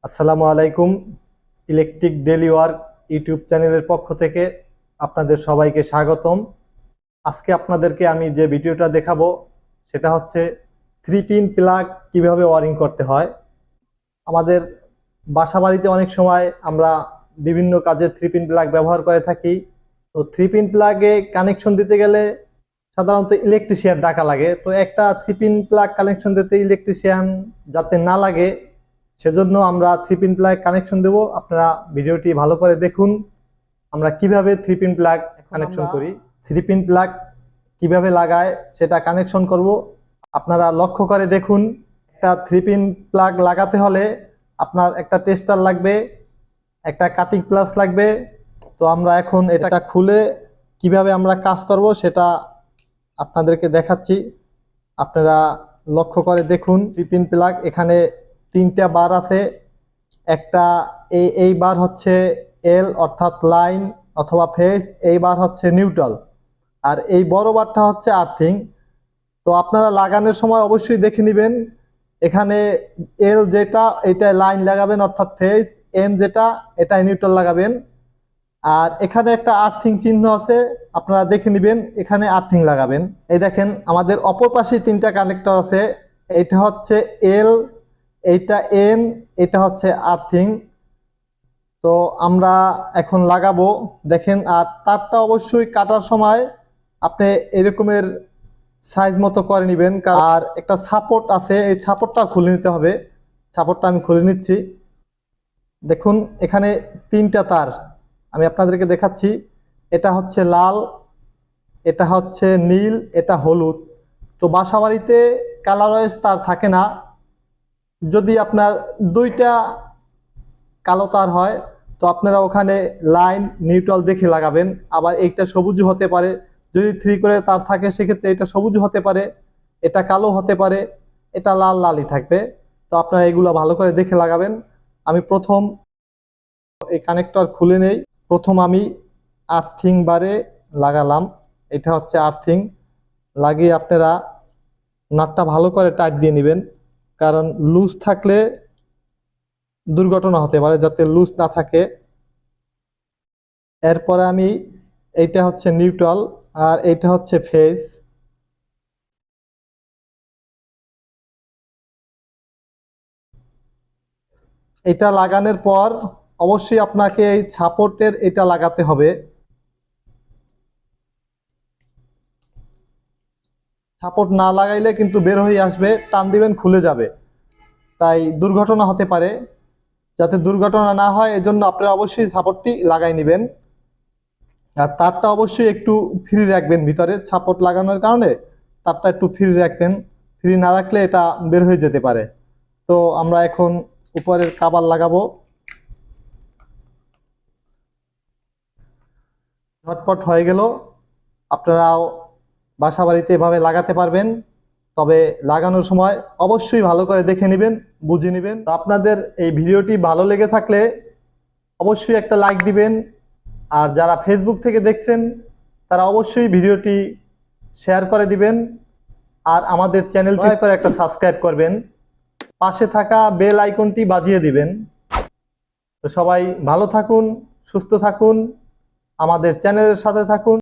আসসালামু আলাইকুম। Electric daily work YouTube চ্যানেলের পক্ষ থেকে আপনাদের সবাইকে স্বাগতম। আজকে আপনাদেরকে আমি যে ভিডিওটা দেখাবো সেটা হচ্ছে 3 পিন প্লাগ কিভাবে ওয়ারিং করতে হয়। আমাদের বাসাবাড়িতে অনেক সময় আমরা বিভিন্ন কাজে 3 পিন প্লাগ ব্যবহার করে থাকি। তো 3 পিন প্লাগে কানেকশন দিতে গেলে সাধারণত ইলেকট্রিশিয়ান ডাকা লাগে। তো একটা 3 পিন প্লাগ কানেকশন দিতে ইলেকট্রিশিয়ান যাতে না লাগে সেজন্য আমরা 3 পিন প্লাগ কানেকশন দেব। আপনারা ভিডিওটি ভালো করে দেখুন আমরা কিভাবে 3 পিন প্লাগ কানেকশন করি। 3 পিন প্লাগ কিভাবে লাগায় সেটা কানেকশন করব। আপনারা লক্ষ্য করে দেখুন। একটা 3 পিন প্লাগ লাগাতে হলে আপনার একটা টেস্টার লাগবে, একটা কাটিং প্লাস লাগবে। তো আমরা এখন এটা খুলে কিভাবে আমরা কাজ করব সেটা আপনাদেরকে দেখাচ্ছি। আপনারা লক্ষ্য করে দেখুন। 3 পিন প্লাগ এখানে 3টা বার আছে। একটা এই বার হচ্ছে এল অর্থাৎ লাইন অথবা ফেজ, এই বার হচ্ছে নিউট্রাল, আর এই বড় বারটা হচ্ছে আর্থিং। তো আপনারা লাগানোর সময় অবশ্যই দেখে নেবেন এখানে এল যেটা এটা লাইন লাগাবেন অর্থাৎ ফেজ, এন যেটা এটা নিউট্রাল লাগাবেন। আর এখানে একটা আর্থিং চিহ্ন আছে, আপনারা দেখে নেবেন এখানে আর্থিং লাগাবেন। এই দেখেন আমাদের অপর পাশে 3টা কানেক্টর আছে। এইটা হচ্ছে এল, এইটা এন, এটা হচ্ছে আর্থিং। তো আমরা এখন লাগাবো দেখেন। আর তারটা অবশ্যই কাটার সময় আপনি এরকমের সাইজ মতো করে নেবেন। আর একটা সাপোর্ট আছে, এই সাপোর্টটা খুলে নিতে হবে। সাপোর্টটা আমি খুলে নিচ্ছি। দেখুন এখানে 3টা তার আমি আপনাদেরকে দেখাচ্ছি। এটা হচ্ছে লাল, এটা হচ্ছে নীল, এটা হলুদ। তো বাসাবাড়িতে কালার ওয়াইজ তার থাকে না। যদি আপনার 2টা কালো তার হয় তো আপনারা ওখানে লাইন নিউট্রাল দেখে লাগাবেন। আবার এইটা সবুজ হতে পারে, যদি 3 করে তার থাকে সেক্ষেত্রে এটা সবুজ হতে পারে, এটা কালো হতে পারে, এটা লাল লালই থাকবে। তো আপনারা এগুলো ভালো করে দেখে লাগাবেন। আমি প্রথম এই কানেক্টর খুলে নেই। প্রথম আমি আর্থিং বারে লাগালাম। এটা হচ্ছে আর্থিং। লাগিয়ে আপনারা নাটটা ভালো করে টাইট দিয়ে নেবেন, কারণ লুজ থাকলে দুর্ঘটনা হতে পারে, যাতে লুজ না থাকে। এরপরে আমি এইটা হচ্ছে নিউট্রাল আর এইটা হচ্ছে ফেজ। এটা লাগানোর পর অবশ্যই আপনাকে এই সাপোর্টের এটা লাগাতে হবে। সাপোর্ট না লাগাইলে কিন্তু বের হয়ে আসবে, টান দিবেন খুলে যাবে, তাই দুর্ঘটনা হতে পারে। যাতে দুর্ঘটনা না হয় এজন্য আপনারা অবশ্যই সাপোর্টটি লাগাই নেবেন। আর তারটা অবশ্যই একটু ফ্রি রাখবেন, ভিতরে সাপোর্ট লাগানোর কারণে তারটা একটু ফ্রি রাখবেন। ফ্রি না রাখলে এটা বের হয়ে যেতে পারে। তো আমরা এখন উপরের কাবার লাগাবো। ঝটপট হয়ে গেল। আপনারাও বাসা বাড়িতে এভাবে লাগাতে পারবেন। তবে লাগানোর সময় অবশ্যই ভালো করে দেখে নেবেন, বুঝে নেবেন। তো আপনাদের এই ভিডিওটি ভালো লেগে থাকলে অবশ্যই একটা লাইক দিবেন। আর যারা ফেসবুক থেকে দেখছেন তারা অবশ্যই ভিডিওটি শেয়ার করে দিবেন। আর আমাদের চ্যানেলটি করে একটা সাবস্ক্রাইব করবেন, পাশে থাকা বেল আইকনটি বাজিয়ে দিবেন। তো সবাই ভালো থাকুন, সুস্থ থাকুন, আমাদের চ্যানেলের সাথে থাকুন।